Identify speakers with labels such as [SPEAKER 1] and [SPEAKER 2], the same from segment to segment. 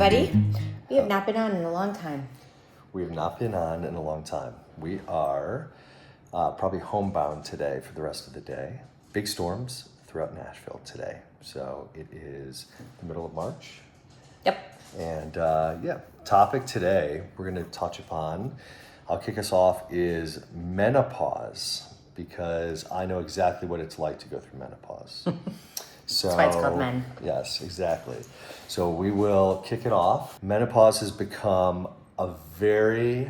[SPEAKER 1] everybody. We have not been on in a long time.
[SPEAKER 2] We have not been on in a long time. We are probably homebound today for the rest of the day. Big storms throughout Nashville today. So it is the middle of March.
[SPEAKER 1] Yep.
[SPEAKER 2] And topic today we're going to touch upon, I'll kick us off, is menopause, because I know exactly what it's like to go through menopause. So,
[SPEAKER 1] That's why it's called men.
[SPEAKER 2] Yes, exactly. So we will kick it off. Menopause has become a very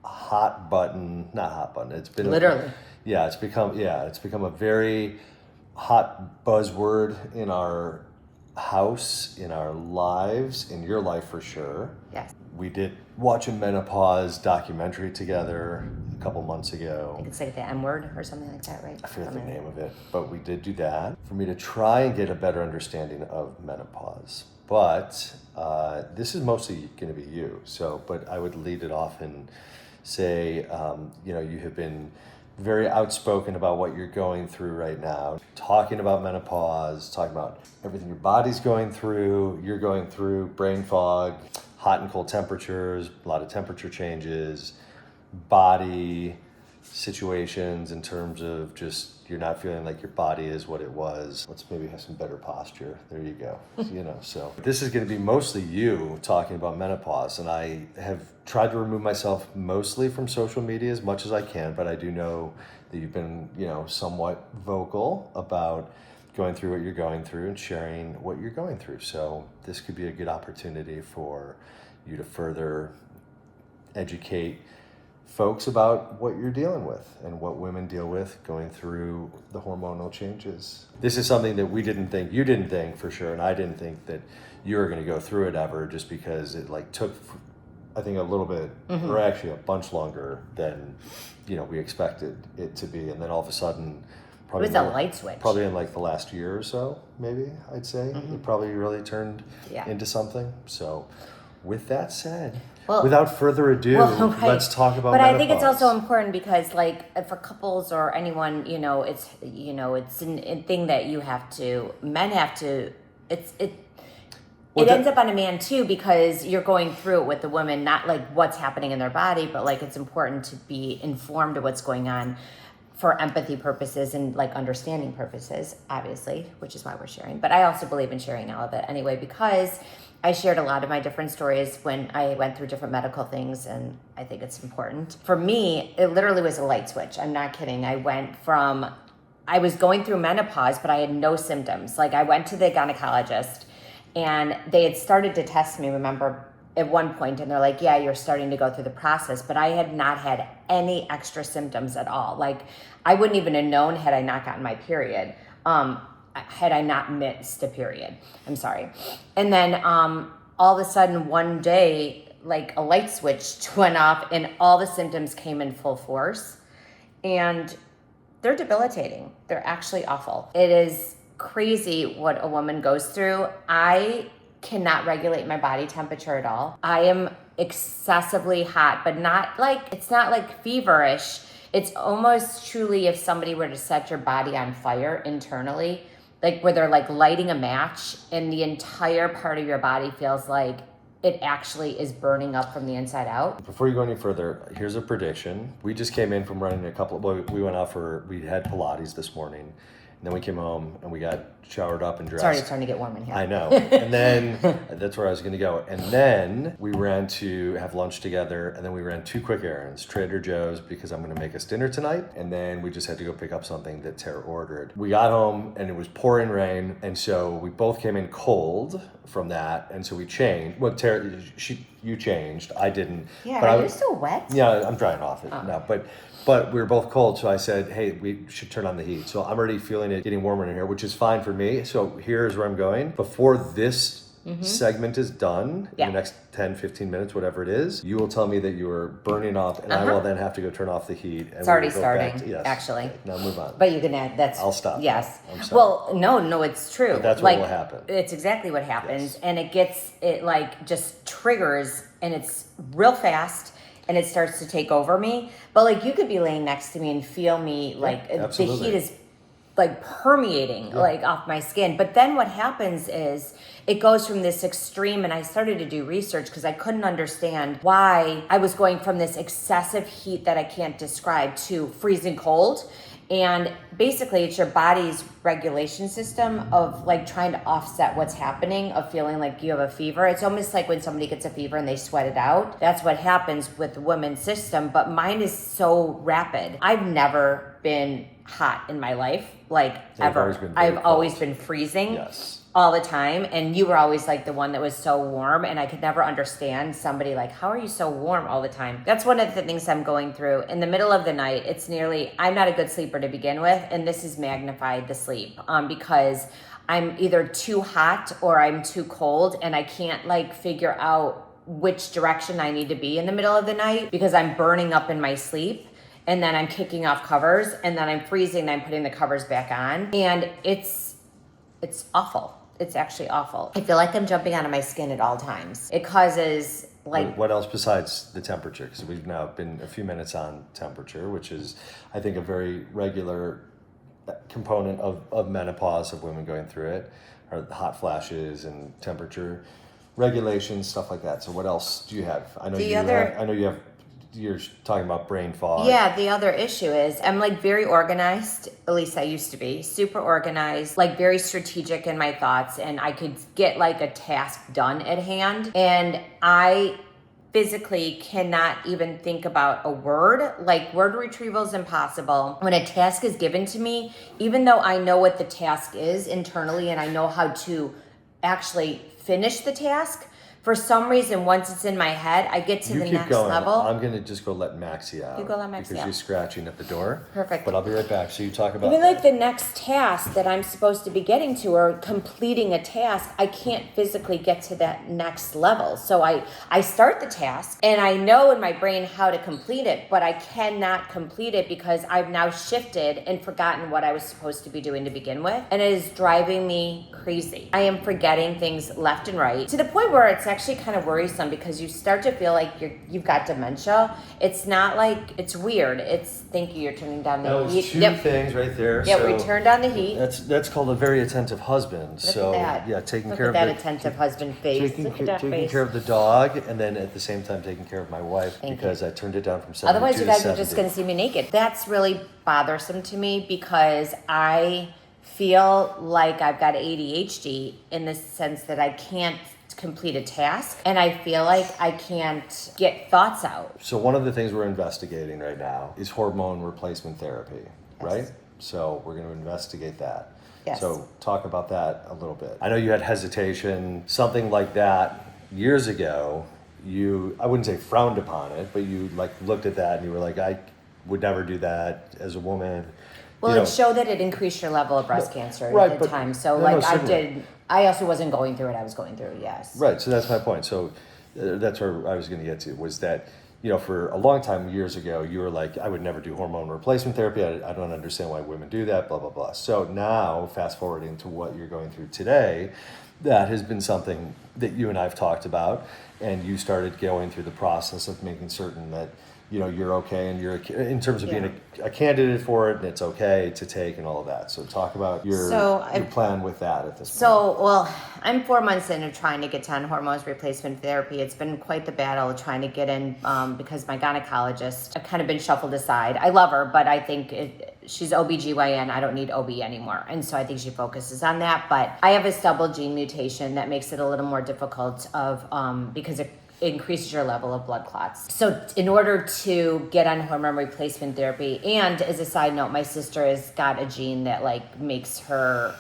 [SPEAKER 2] hot button, not hot button, it's been
[SPEAKER 1] Literally.
[SPEAKER 2] It's become a very hot buzzword in our house, in our lives, in your life for sure.
[SPEAKER 1] Yes.
[SPEAKER 2] We did watch a menopause documentary together a couple months ago.
[SPEAKER 1] You could say the M word or something like that, right?
[SPEAKER 2] I forget the name of it, but we did do that for me to try and get a better understanding of menopause. But this is mostly going to be you. So, but I would lead it off and say, you have been very outspoken about what you're going through right now, talking about menopause, talking about everything your body's going through, you're going through, brain fog, hot and cold temperatures, a lot of temperature changes, body situations in terms of just you're not feeling like your body is what it was. Let's maybe have some better posture. There you go. So this is going to be mostly you talking about menopause, and I have tried to remove myself mostly from social media as much as I can, but I do know that you've been, somewhat vocal about going through what you're going through and sharing what you're going through. So this could be a good opportunity for you to further educate folks about what you're dealing with and what women deal with going through the hormonal changes. This is something that you didn't think for sure, and I didn't think that you were going to go through it ever, just because it took, I think, a little bit, or actually a bunch longer than we expected it to be, and then all of a sudden,
[SPEAKER 1] It was a light switch.
[SPEAKER 2] Probably in the last year or so, maybe I'd say it probably really turned into something. So, with that said, without further ado, let's talk about menopause.
[SPEAKER 1] I think it's also important because, for couples or anyone, it's a thing that men have to, it ends up on a man too, because you're going through it with the woman, not what's happening in their body, but it's important to be informed of what's going on for empathy purposes and understanding purposes, obviously, which is why we're sharing. But I also believe in sharing all of it anyway, because I shared a lot of my different stories when I went through different medical things, and I think it's important. For me, it literally was a light switch. I'm not kidding. I was going through menopause, but I had no symptoms. I went to the gynecologist, and they had started to test me, remember, at one point, and they're like, yeah, you're starting to go through the process, but I had not had any extra symptoms at all. I wouldn't even have known had I not gotten my period. Had I not missed a period. I'm sorry. And then all of a sudden one day, a light switch went off and all the symptoms came in full force. And they're debilitating. They're actually awful. It is crazy what a woman goes through. I cannot regulate my body temperature at all. I am excessively hot, but it's not feverish. It's almost truly if somebody were to set your body on fire internally, where they're lighting a match and the entire part of your body feels like it actually is burning up from the inside out.
[SPEAKER 2] Before you go any further, here's a prediction. We just came in from running we went out we had Pilates this morning, and then we came home and we got showered up and dressed.
[SPEAKER 1] It's already starting to get warm in here.
[SPEAKER 2] I know. And then that's where I was going to go. And then we ran to have lunch together, and then we ran 2 quick errands, Trader Joe's, because I'm going to make us dinner tonight. And then we just had to go pick up something that Tara ordered. We got home and it was pouring rain. And so we both came in cold from that. And so we changed. Well, Tara, you changed. I didn't.
[SPEAKER 1] Yeah,
[SPEAKER 2] but
[SPEAKER 1] are you still wet?
[SPEAKER 2] Yeah, I'm drying off it now. But we were both cold, so I said, hey, we should turn on the heat. So I'm already feeling it getting warmer in here, which is fine for me. So here's where I'm going. Before this segment is done, in the next 10, 15 minutes, whatever it is, you will tell me that you are burning up, and I will then have to go turn off the heat. And
[SPEAKER 1] it's already starting, actually.
[SPEAKER 2] Okay, now move on.
[SPEAKER 1] But you can add,
[SPEAKER 2] I'll stop.
[SPEAKER 1] Yes.
[SPEAKER 2] I'm sorry.
[SPEAKER 1] Well, no, it's true.
[SPEAKER 2] But that's what will happen.
[SPEAKER 1] It's exactly what happens. Yes. And it just triggers, and it's real fast. And it starts to take over me. But you could be laying next to me and feel me the heat is like permeating like off my skin. But then what happens is it goes from this extreme, and I started to do research because I couldn't understand why I was going from this excessive heat that I can't describe to freezing cold. And basically it's your body's regulation system of like trying to offset what's happening, of feeling like you have a fever. It's almost like when somebody gets a fever and they sweat it out. That's what happens with the women's system, but mine is so rapid. I've never been hot in my life, like ever. I've always been freezing.
[SPEAKER 2] Yes.
[SPEAKER 1] All the time, and you were always like the one that was so warm, and I could never understand somebody like, how are you so warm all the time? That's one of the things I'm going through. In the middle of the night, I'm not a good sleeper to begin with, and this has magnified the sleep because I'm either too hot or I'm too cold, and I can't like figure out which direction I need to be in the middle of the night because I'm burning up in my sleep. And then I'm kicking off covers, and then I'm freezing, and I'm putting the covers back on, and it's awful. It's actually awful. I feel like I'm jumping out of my skin at all times. It causes like...
[SPEAKER 2] What else besides the temperature? Because we've now been a few minutes on temperature, which is, I think, a very regular component of menopause, of women going through it, are the hot flashes and temperature regulations, stuff like that. So what else do you have? I know you're talking about brain fog.
[SPEAKER 1] Yeah, the other issue is I'm like very organized, at least I used to be, super organized, like very strategic in my thoughts, and I could get like a task done at hand, and I physically cannot even think about a word. Like word retrieval is impossible. When a task is given to me, even though I know what the task is internally and I know how to actually finish the task, for some reason, once it's in my head, I get to the next level.
[SPEAKER 2] I'm going to just go let Maxie out.
[SPEAKER 1] You go let Maxie out.
[SPEAKER 2] Because she's scratching at the door.
[SPEAKER 1] Perfect.
[SPEAKER 2] But I'll be right back. So you talk about...
[SPEAKER 1] Even like the next task that I'm supposed to be getting to or completing a task, I can't physically get to that next level. So I start the task and I know in my brain how to complete it, but I cannot complete it because I've now shifted and forgotten what I was supposed to be doing to begin with. And it is driving me crazy. I am forgetting things left and right to the point where it's actually kind of worrisome because you start to feel like you've got dementia. It's not like, it's weird. Thank you, you're turning down the heat.
[SPEAKER 2] Two things right there.
[SPEAKER 1] Yeah, we turned on the heat.
[SPEAKER 2] That's called a very attentive husband.
[SPEAKER 1] Look at that.
[SPEAKER 2] Yeah, taking
[SPEAKER 1] Look
[SPEAKER 2] care
[SPEAKER 1] at
[SPEAKER 2] of
[SPEAKER 1] that attentive husband face.
[SPEAKER 2] Taking care of the dog, and then at the same time taking care of my wife because I turned it down from 72
[SPEAKER 1] Otherwise, you guys
[SPEAKER 2] to 70.
[SPEAKER 1] are just going to see me naked. That's really bothersome to me because I feel like I've got ADHD in the sense that I can't complete a task, and I feel like I can't get thoughts out.
[SPEAKER 2] So one of the things we're investigating right now is hormone replacement therapy, right? So we're going to investigate that.
[SPEAKER 1] Yes.
[SPEAKER 2] So talk about that a little bit. I know you had hesitation, something like that years ago. I wouldn't say frowned upon it, but you like looked at that and you were like, I would never do that as a woman.
[SPEAKER 1] Well, it showed that it increased your level of breast cancer at the time. So I also wasn't going through it. I was going through it, yes.
[SPEAKER 2] Right. So that's my point. So that's where I was going to get to, was that, for a long time, years ago, you were like, I would never do hormone replacement therapy. I don't understand why women do that, blah, blah, blah. So now, fast forwarding to what you're going through today, that has been something that you and I have talked about, and you started going through the process of making certain that you're okay, and you're in terms of being a candidate for it, and it's okay to take and all of that. So talk about your plan with that at this point.
[SPEAKER 1] Well, I'm 4 months into trying to get on hormones replacement therapy. It's been quite the battle trying to get in because my gynecologist, I've kind of been shuffled aside. I love her, but I think she's OBGYN. I don't need OB anymore. And so I think she focuses on that. But I have a double gene mutation that makes it a little more difficult because it increases your level of blood clots. So in order to get on hormone replacement therapy, and as a side note, my sister has got a gene that like makes her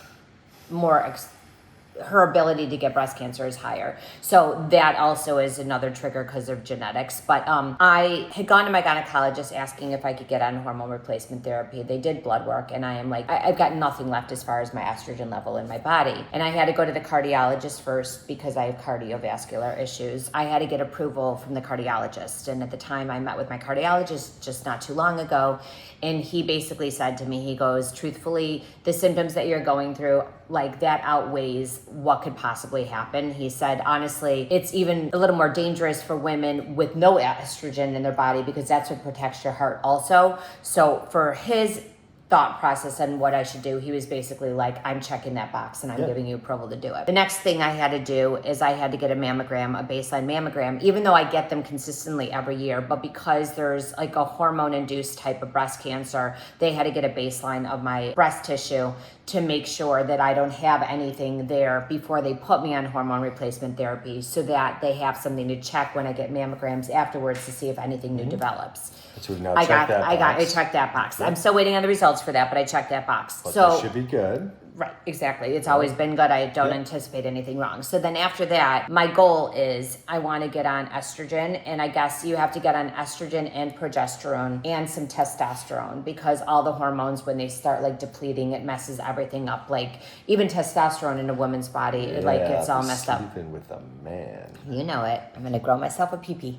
[SPEAKER 1] her ability to get breast cancer is higher. So that also is another trigger because of genetics. But I had gone to my gynecologist asking if I could get on hormone replacement therapy. They did blood work, and I am like, I've got nothing left as far as my estrogen level in my body. And I had to go to the cardiologist first because I have cardiovascular issues. I had to get approval from the cardiologist. And at the time, I met with my cardiologist just not too long ago. And he basically said to me, he goes, truthfully, the symptoms that you're going through, like that outweighs what could possibly happen. He said, honestly, it's even a little more dangerous for women with no estrogen in their body because that's what protects your heart also. So for his thought process on what I should do. He was basically like, I'm checking that box and I'm giving you approval to do it. The next thing I had to do is I had to get a mammogram, a baseline mammogram, even though I get them consistently every year, but because there's like a hormone induced type of breast cancer, they had to get a baseline of my breast tissue to make sure that I don't have anything there before they put me on hormone replacement therapy, so that they have something to check when I get mammograms afterwards to see if anything new develops.
[SPEAKER 2] So we've now checked that box.
[SPEAKER 1] I checked that box. Yep. I'm still waiting on the results for that, but I checked that box.
[SPEAKER 2] But
[SPEAKER 1] so
[SPEAKER 2] this should be good.
[SPEAKER 1] Right, exactly. It's always been good. I don't anticipate anything wrong. So then after that, my goal is I want to get on estrogen, and I guess you have to get on estrogen and progesterone and some testosterone, because all the hormones, when they start like depleting, it messes everything up. Like even testosterone in a woman's body, it like gets all messed up.
[SPEAKER 2] Sleeping with a man.
[SPEAKER 1] You know it. I'm gonna grow myself a pee-pee.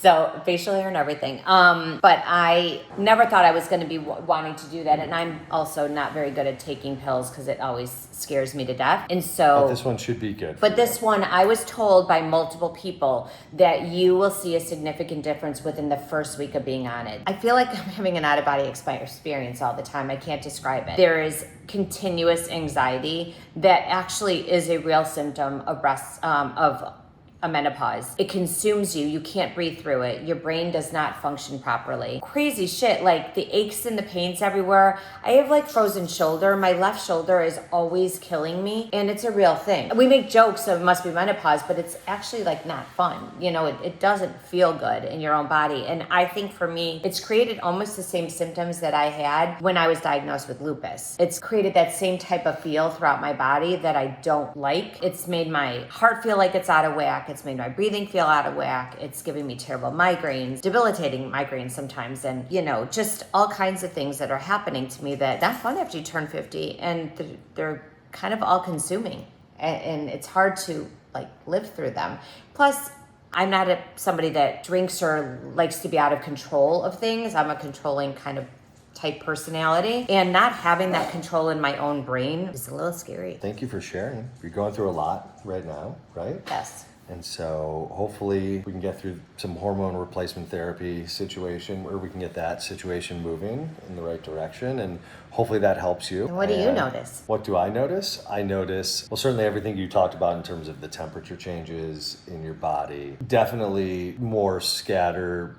[SPEAKER 1] So facial hair and everything. But I never thought I was gonna be wanting to do that, and I'm also not very good at taking pills because it always scares me to death. And so
[SPEAKER 2] But this one should be good.
[SPEAKER 1] But this one, I was told by multiple people that you will see a significant difference within the first week of being on it. I feel like I'm having an out-of-body experience all the time. I can't describe it. There is continuous anxiety that actually is a real symptom of of a menopause. It consumes you. You can't breathe through it. Your brain does not function properly. Crazy shit, like the aches and the pains everywhere. I have like frozen shoulder. My left shoulder is always killing me, and it's a real thing. We make jokes of it must be menopause, but it's actually like not fun. You know, it doesn't feel good in your own body. And I think for me, it's created almost the same symptoms that I had when I was diagnosed with lupus. It's created that same type of feel throughout my body that I don't like. It's made my heart feel like it's out of whack. It's made my breathing feel out of whack. It's giving me terrible migraines, debilitating migraines sometimes, and just all kinds of things that are happening to me that not fun after you turn 50, and they're kind of all consuming, and it's hard to like live through them. Plus, I'm not somebody that drinks or likes to be out of control of things. I'm a controlling kind of type personality, and not having that control in my own brain is a little scary.
[SPEAKER 2] Thank you for sharing. You're going through a lot right now, right?
[SPEAKER 1] Yes.
[SPEAKER 2] And so hopefully we can get through some hormone replacement therapy situation, or we can get that situation moving in the right direction, and hopefully that helps you.
[SPEAKER 1] And what do you notice?
[SPEAKER 2] What do I notice? I notice, well, certainly everything you talked about in terms of the temperature changes in your body. Definitely more scatterbrain,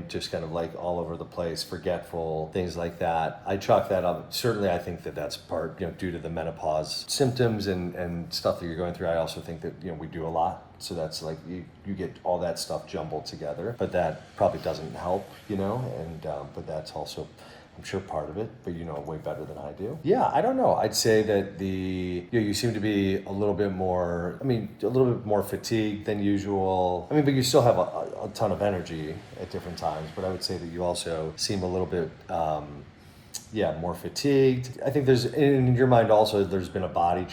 [SPEAKER 2] just kind of like all over the place, forgetful, things like that. I chalk that up. Certainly I think that that's part, due to the menopause symptoms and stuff that you're going through. I also think that, we do a lot. So that's like, you get all that stuff jumbled together, but that probably doesn't help, but that's also, I'm sure, part of it, but you know way better than I do. Yeah, I don't know. I'd say that you seem to be a little bit more fatigued than usual. But you still have a ton of energy at different times, but I would say that you also seem a little bit, more fatigued. I think there's, in your mind also, there's been a body,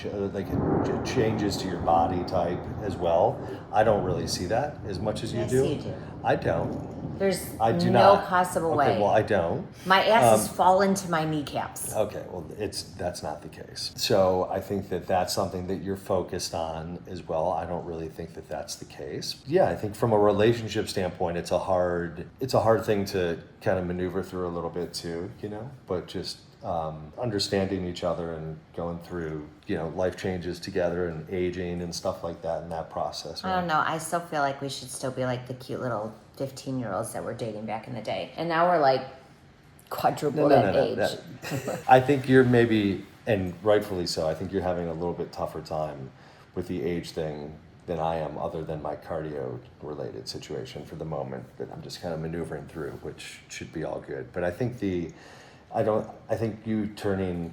[SPEAKER 2] changes to your body type as well. I don't really see that as much as you do.
[SPEAKER 1] Yes, you do.
[SPEAKER 2] I don't.
[SPEAKER 1] I do no possible way.
[SPEAKER 2] Okay, well, I don't.
[SPEAKER 1] My ass has fallen to my kneecaps.
[SPEAKER 2] Okay, well, that's not the case. So I think that that's something that you're focused on as well. I don't really think that that's the case. Yeah, I think from a relationship standpoint, it's a hard thing to kind of maneuver through a little bit too, but just understanding each other and going through, life changes together and aging and stuff like that in that process. Right?
[SPEAKER 1] I don't know. I still feel like we should still be like the cute little 15-year-olds that were dating back in the day. And now we're like quadruple that age.
[SPEAKER 2] I think you're maybe, and rightfully so, I think you're having a little bit tougher time with the age thing than I am, other than my cardio related situation for the moment that I'm just kind of maneuvering through, which should be all good. But I think I think you turning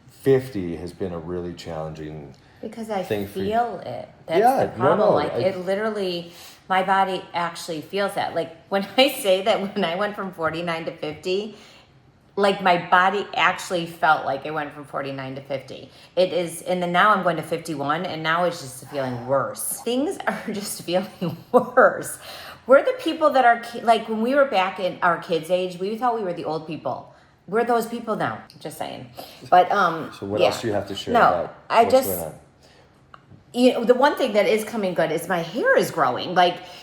[SPEAKER 2] 50 has been a really challenging
[SPEAKER 1] because I
[SPEAKER 2] thing
[SPEAKER 1] feel it. That's the problem. It literally, my body actually feels that. Like when I say that when I went from 49 to 50, like my body actually felt like it went from 49 to 50. It is, and then now I'm going to 51, and now it's just feeling worse. Things are just feeling worse. We're the people that are, like when we were back in our kids' age, we thought we were the old people. We're those people now, just saying. But
[SPEAKER 2] so what else do you have to share about what's going on?
[SPEAKER 1] The one thing that is coming good is my hair is growing.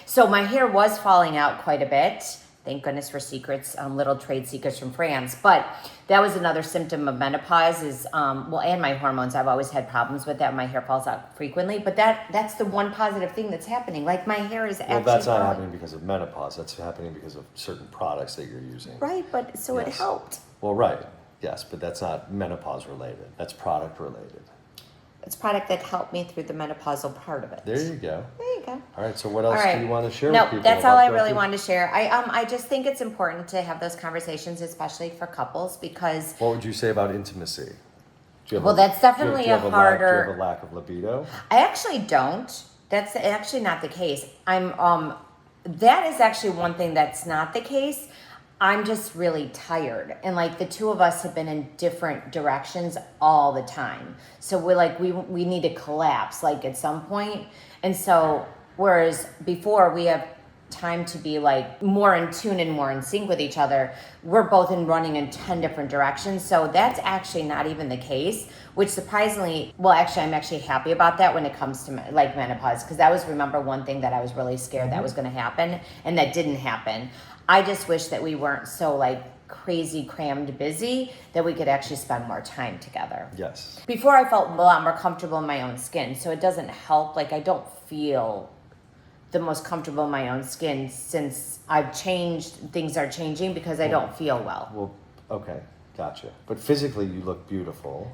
[SPEAKER 1] So my hair was falling out quite a bit, Thank goodness for secrets, little trade secrets from France. But that was another symptom of menopause is, and my hormones. I've always had problems with that. My hair falls out frequently. But that's the one positive thing that's happening. Like my hair is actually
[SPEAKER 2] Well, that's not
[SPEAKER 1] growing.
[SPEAKER 2] happening because of menopause. That's happening because of certain products that you're using.
[SPEAKER 1] Right, but so it
[SPEAKER 2] Yes.
[SPEAKER 1] helped.
[SPEAKER 2] Well, right. Yes, but that's not menopause related. That's product related.
[SPEAKER 1] It's product that helped me through the menopausal part of it.
[SPEAKER 2] There you go.
[SPEAKER 1] There you go.
[SPEAKER 2] All right. So what else
[SPEAKER 1] All right.
[SPEAKER 2] do you want to share
[SPEAKER 1] No,
[SPEAKER 2] with people?
[SPEAKER 1] that's all
[SPEAKER 2] about
[SPEAKER 1] I really
[SPEAKER 2] growth?
[SPEAKER 1] wanted to share. I just think it's important to have those conversations, especially for couples, because
[SPEAKER 2] What would you say about intimacy? Do you have
[SPEAKER 1] Well, that's definitely
[SPEAKER 2] do you have
[SPEAKER 1] a
[SPEAKER 2] lack- do you
[SPEAKER 1] harder-
[SPEAKER 2] have a lack of libido?
[SPEAKER 1] I actually don't. That's actually not the case. That is actually one thing that's not the case. I'm just really tired, and like the two of us have been in different directions all the time. So we're like we need to collapse like at some point. And so whereas before we have time to be like more in tune and more in sync with each other, we're both running in 10 different directions. So that's actually not even the case, which surprisingly, well, actually, I'm actually happy about that when it comes to like menopause, because that was, remember, one thing that I was really scared that was going to happen, and that didn't happen. I just wish that we weren't so like crazy crammed busy that we could actually spend more time together.
[SPEAKER 2] Yes.
[SPEAKER 1] Before I felt a lot more comfortable in my own skin, so it doesn't help. Like I don't feel the most comfortable in my own skin since I've changed. Things are changing because I don't feel well.
[SPEAKER 2] Well, okay, gotcha. But physically, you look beautiful.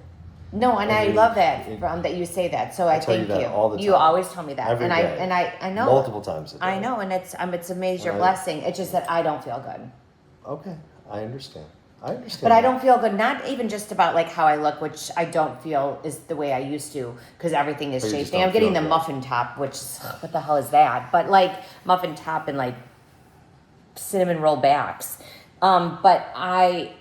[SPEAKER 1] No, and I love that that you say that. So I
[SPEAKER 2] tell you
[SPEAKER 1] thank
[SPEAKER 2] that
[SPEAKER 1] you.
[SPEAKER 2] all the
[SPEAKER 1] You
[SPEAKER 2] time.
[SPEAKER 1] always tell me that,
[SPEAKER 2] Every
[SPEAKER 1] and
[SPEAKER 2] day.
[SPEAKER 1] I know
[SPEAKER 2] Multiple times a day.
[SPEAKER 1] I know, and it's a major
[SPEAKER 2] Right.
[SPEAKER 1] blessing. It's just that I don't feel good.
[SPEAKER 2] Okay, I understand.
[SPEAKER 1] But I don't feel good, not even just about like how I look, which I don't feel is the way I used to, because everything is
[SPEAKER 2] But you just
[SPEAKER 1] changing.
[SPEAKER 2] don't
[SPEAKER 1] I'm getting
[SPEAKER 2] feel
[SPEAKER 1] the
[SPEAKER 2] good.
[SPEAKER 1] muffin top, which what the hell is that? But like muffin top and like cinnamon roll backs. But I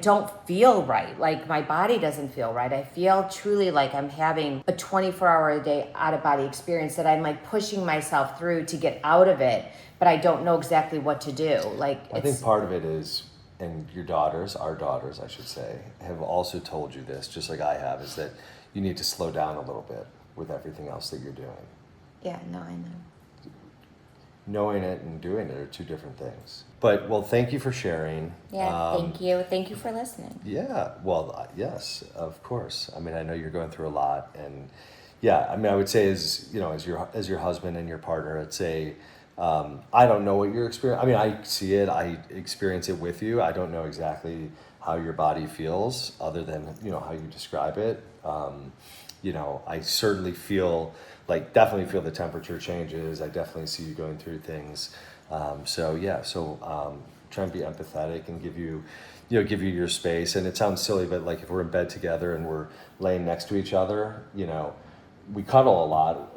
[SPEAKER 1] don't feel right. Like my body doesn't feel right. I feel truly like I'm having a 24-hour a day out of body experience that I'm like pushing myself through to get out of it, but I don't know exactly what to do. Like
[SPEAKER 2] I think part of it is, and your daughters, our daughters, I should say, have also told you this, just like I have, is that you need to slow down a little bit with everything else that you're doing.
[SPEAKER 1] yeah, no, I know.
[SPEAKER 2] Knowing it and doing it are two different things. But, well, thank you for sharing.
[SPEAKER 1] Yeah, thank you. Thank you for listening.
[SPEAKER 2] Yeah, well, yes, of course. I mean, I know you're going through a lot, and yeah, I mean, I would say as your husband and your partner, I'd say, I don't know what your experience. I mean, I see it, I experience it with you. I don't know exactly how your body feels, other than how you describe it. I certainly definitely feel the temperature changes. I definitely see you going through things. Try and be empathetic and give you your space. And it sounds silly, but like if we're in bed together and we're laying next to each other, we cuddle a lot,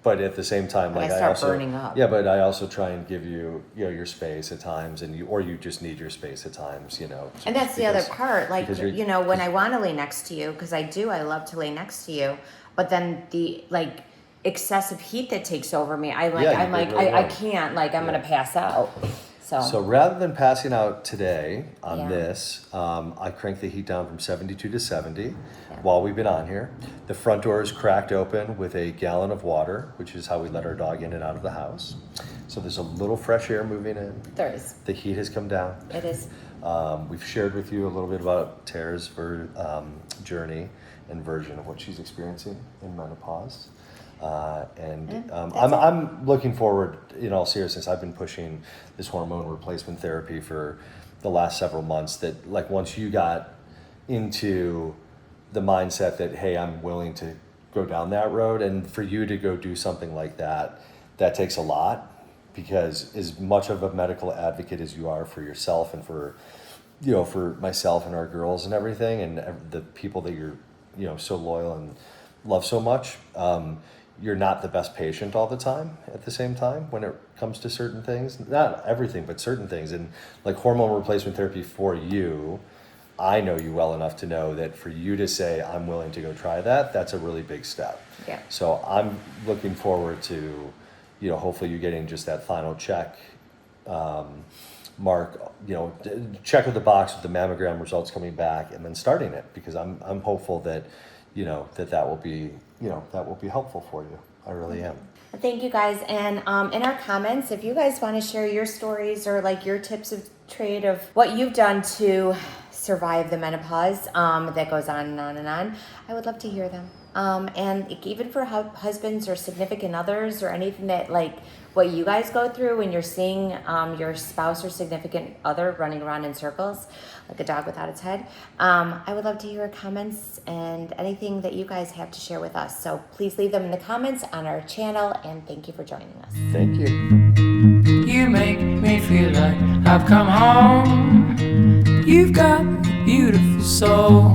[SPEAKER 2] but at the same time,
[SPEAKER 1] But
[SPEAKER 2] like
[SPEAKER 1] I start burning up.
[SPEAKER 2] Yeah, but I also try and give you, your space at times, and you just need your space at times,
[SPEAKER 1] And that's the other
[SPEAKER 2] because-
[SPEAKER 1] part. Like,
[SPEAKER 2] because you're-
[SPEAKER 1] when I want to lay next to you, because I love to lay next to you, but then the like excessive heat that takes over me,
[SPEAKER 2] Yeah, you get really
[SPEAKER 1] I
[SPEAKER 2] warm.
[SPEAKER 1] can't, like, I'm
[SPEAKER 2] Yeah.
[SPEAKER 1] going to pass out.
[SPEAKER 2] So rather than passing out today on
[SPEAKER 1] Yeah.
[SPEAKER 2] this, I cranked the heat down from 72 to 70
[SPEAKER 1] Yeah.
[SPEAKER 2] while we've been on here. The front door is cracked open with a gallon of water, which is how we let our dog in and out of the house. So there's a little fresh air moving in.
[SPEAKER 1] There is.
[SPEAKER 2] The heat has come down.
[SPEAKER 1] It is.
[SPEAKER 2] We've shared with you a little bit about Tara's journey and version of what she's experiencing in menopause. I'm looking forward, in all seriousness. I've been pushing this hormone replacement therapy for the last several months, that like once you got into the mindset that, hey, I'm willing to go down that road, and for you to go do something like that takes a lot, because as much of a medical advocate as you are for yourself and for myself and our girls and everything, and the people that you're so loyal and love so much, you're not the best patient all the time at the same time when it comes to certain things. Not everything, but certain things. And like hormone replacement therapy for you, I know you well enough to know that for you to say, I'm willing to go try that, that's a really big step.
[SPEAKER 1] Yeah.
[SPEAKER 2] So I'm looking forward to, hopefully you getting just that final check, mark, check of the box with the mammogram results coming back, and then starting it, because I'm hopeful that, that will be helpful for you. I really am.
[SPEAKER 1] Thank you guys. And in our comments, if you guys want to share your stories or like your tips of trade of what you've done to survive the menopause that goes on and on and on, I would love to hear them. And even for husbands or significant others or anything that like what you guys go through when you're seeing your spouse or significant other running around in circles like a dog without its head, I would love to hear your comments and anything that you guys have to share with us. So please leave them in the comments on our channel, and thank you for joining us.
[SPEAKER 2] Thank you.
[SPEAKER 3] You make me feel like I've come home. You've got a beautiful soul.